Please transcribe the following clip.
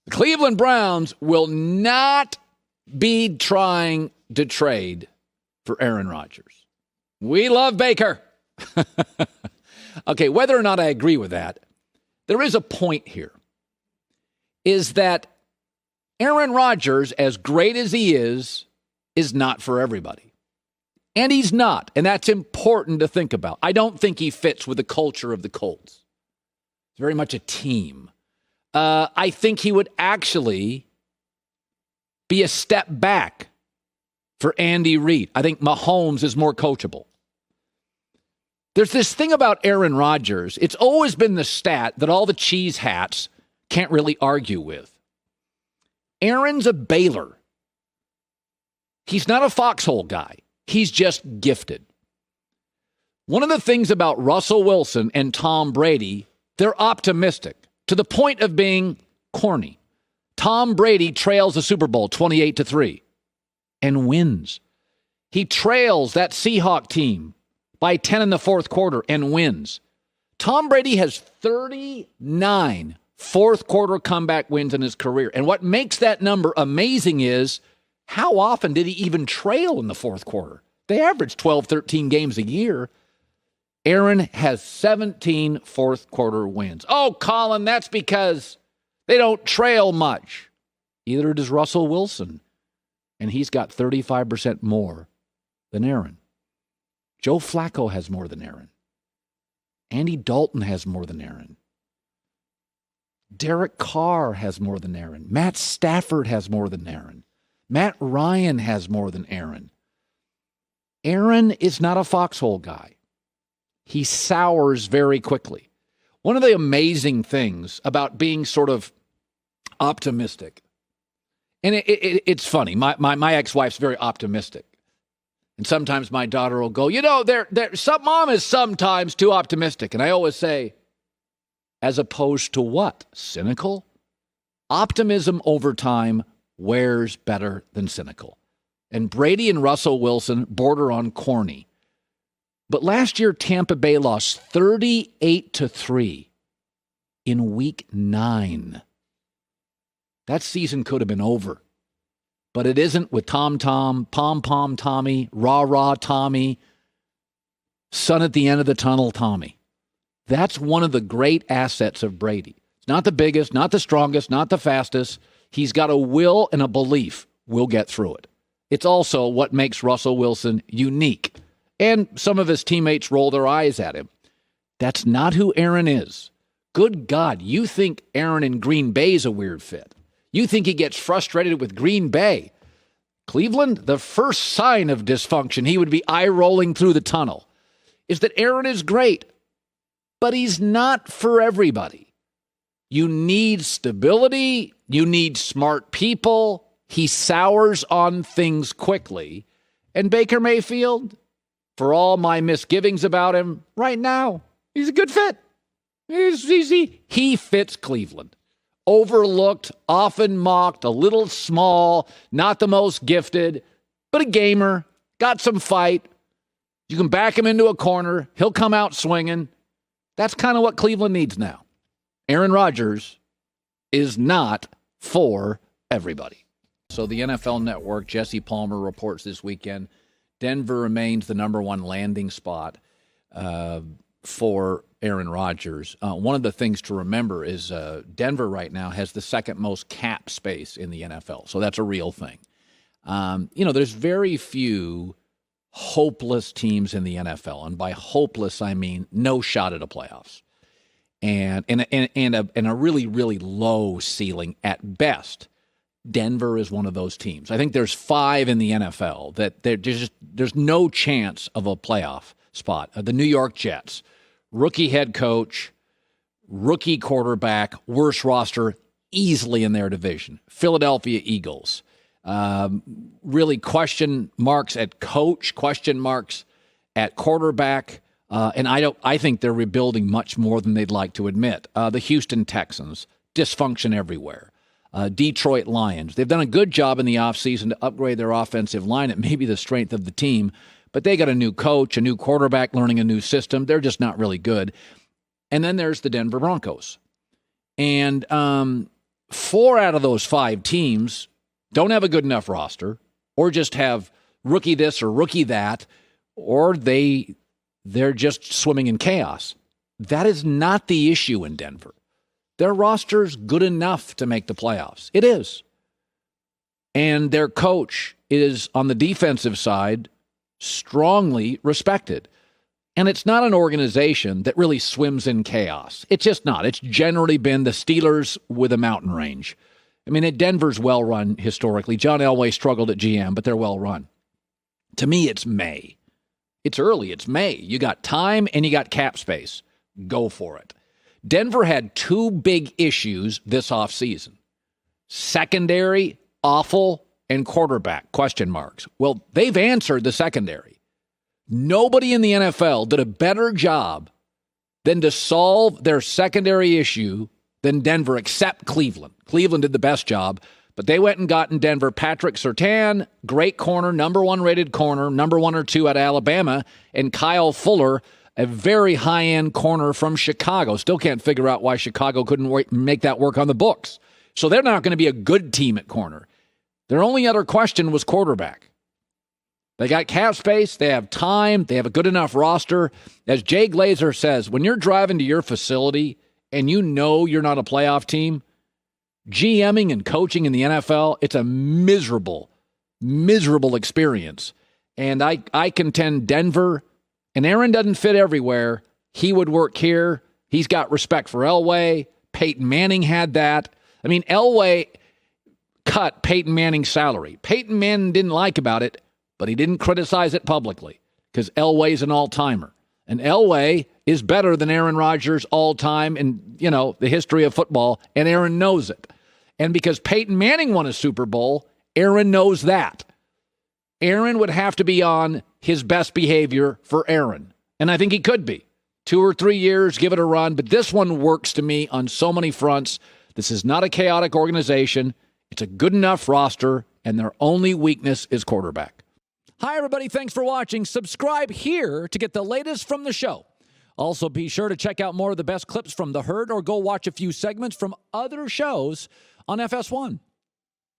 The Cleveland Browns will not be trying to trade for Aaron Rodgers. We love Baker. Okay, whether or not I agree with that, there is a point here. Is that Aaron Rodgers, as great as he is not for everybody. And he's not, and that's important to think about. I don't think he fits with the culture of the Colts. It's very much a team. I think he would actually be a step back for Andy Reid. I think Mahomes is more coachable. There's this thing about Aaron Rodgers. It's always been the stat that all the cheese hats can't really argue with. Aaron's a Baylor. He's not a foxhole guy. He's just gifted. One of the things about Russell Wilson and Tom Brady, they're optimistic to the point of being corny. Tom Brady trails the Super Bowl 28-3 and wins. He trails that Seahawk team by 10 in the fourth quarter and wins. Tom Brady has 39 fourth quarter comeback wins in his career. And what makes that number amazing is how often did he even trail in the fourth quarter? They average 12, 13 games a year. Aaron has 17 fourth quarter wins. Oh, Colin, that's because they don't trail much. Either does Russell Wilson. And he's got 35% more than Aaron. Joe Flacco has more than Aaron. Andy Dalton has more than Aaron. Derek Carr has more than Aaron. Matt Stafford has more than Aaron. Matt Ryan has more than Aaron. Aaron is not a foxhole guy. He sours very quickly. One of the amazing things about being sort of optimistic, and it's funny, my ex-wife's very optimistic. And sometimes my daughter will go, some mom is sometimes too optimistic. And I always say, as opposed to what? Cynical? Optimism over time wears better than cynical. And Brady and Russell Wilson border on corny. But last year, Tampa Bay lost 38-3 in week 9. That season could have been over. But it isn't with Tom, Pom-Pom Tommy, Rah-Rah Tommy, sun at the end of the tunnel Tommy. That's one of the great assets of Brady. It's not the biggest, not the strongest, not the fastest. He's got a will and a belief we'll get through it. It's also what makes Russell Wilson unique. And some of his teammates roll their eyes at him. That's not who Aaron is. Good God, you think Aaron in Green Bay is a weird fit. You think he gets frustrated with Green Bay. Cleveland, the first sign of dysfunction, he would be eye-rolling through the tunnel, is that Aaron is great, but he's not for everybody. You need stability. You need smart people. He sours on things quickly. And Baker Mayfield, for all my misgivings about him, right now, he's a good fit. He fits Cleveland. Overlooked, often mocked, a little small, not the most gifted, but a gamer, got some fight. You can back him into a corner. He'll come out swinging. That's kind of what Cleveland needs now. Aaron Rodgers is not for everybody. So the NFL Network, Jesse Palmer reports this weekend, Denver remains the number one landing spot for Aaron Rodgers. One of the things to remember is Denver right now has the second most cap space in the NFL. So that's a real thing. There's very few hopeless teams in the NFL. And by hopeless, I mean no shot at a playoffs. And a really, really low ceiling at best. Denver is one of those teams. I think there's 5 in the NFL that there's no chance of a playoff spot. The New York Jets, rookie head coach, rookie quarterback, worst roster easily in their division. Philadelphia Eagles, really question marks at coach, question marks at quarterback. And I think they're rebuilding much more than they'd like to admit. The Houston Texans, dysfunction everywhere. Detroit Lions, they've done a good job in the offseason to upgrade their offensive line. It may be the strength of the team, but they got a new coach, a new quarterback, learning a new system. They're just not really good. And then there's the Denver Broncos. And 4 out of those 5 teams don't have a good enough roster, or just have rookie this or rookie that, or they're just swimming in chaos. That is not the issue in Denver. Their roster's good enough to make the playoffs. It is. And their coach is, on the defensive side, strongly respected. And it's not an organization that really swims in chaos. It's just not. It's generally been the Steelers with a mountain range. I mean, Denver's well-run historically. John Elway struggled at GM, but they're well-run. To me, it's May. It's early. It's May. You got time and you got cap space. Go for it. Denver had 2 big issues this offseason. Secondary, awful, and quarterback, question marks. Well, they've answered the secondary. Nobody in the NFL did a better job than to solve their secondary issue than Denver, except Cleveland. Cleveland did the best job, but they went and got in Denver Patrick Surtain, great corner, number 1 rated corner, number 1 or 2 at Alabama, and Kyle Fuller, a very high-end corner from Chicago. Still can't figure out why Chicago couldn't make that work on the books. So they're not going to be a good team at corner. Their only other question was quarterback. They got cap space, they have time, they have a good enough roster. As Jay Glazer says, when you're driving to your facility and you know you're not a playoff team, GMing and coaching in the NFL, it's a miserable, miserable experience. And I contend Denver, and Aaron doesn't fit everywhere. He would work here. He's got respect for Elway. Peyton Manning had that. I mean, Elway cut Peyton Manning's salary. Peyton Manning didn't like about it, but he didn't criticize it publicly because Elway's an all-timer. And Elway is better than Aaron Rodgers all-time in, the history of football, and Aaron knows it. And because Peyton Manning won a Super Bowl, Aaron knows that. Aaron would have to be on his best behavior for Aaron. And I think he could be. 2 or 3 years, give it a run. But this one works to me on so many fronts. This is not a chaotic organization. It's a good enough roster, and their only weakness is quarterback. Hi, everybody. Thanks for watching. Subscribe here to get the latest from the show. Also, be sure to check out more of the best clips from The Herd or go watch a few segments from other shows on FS1.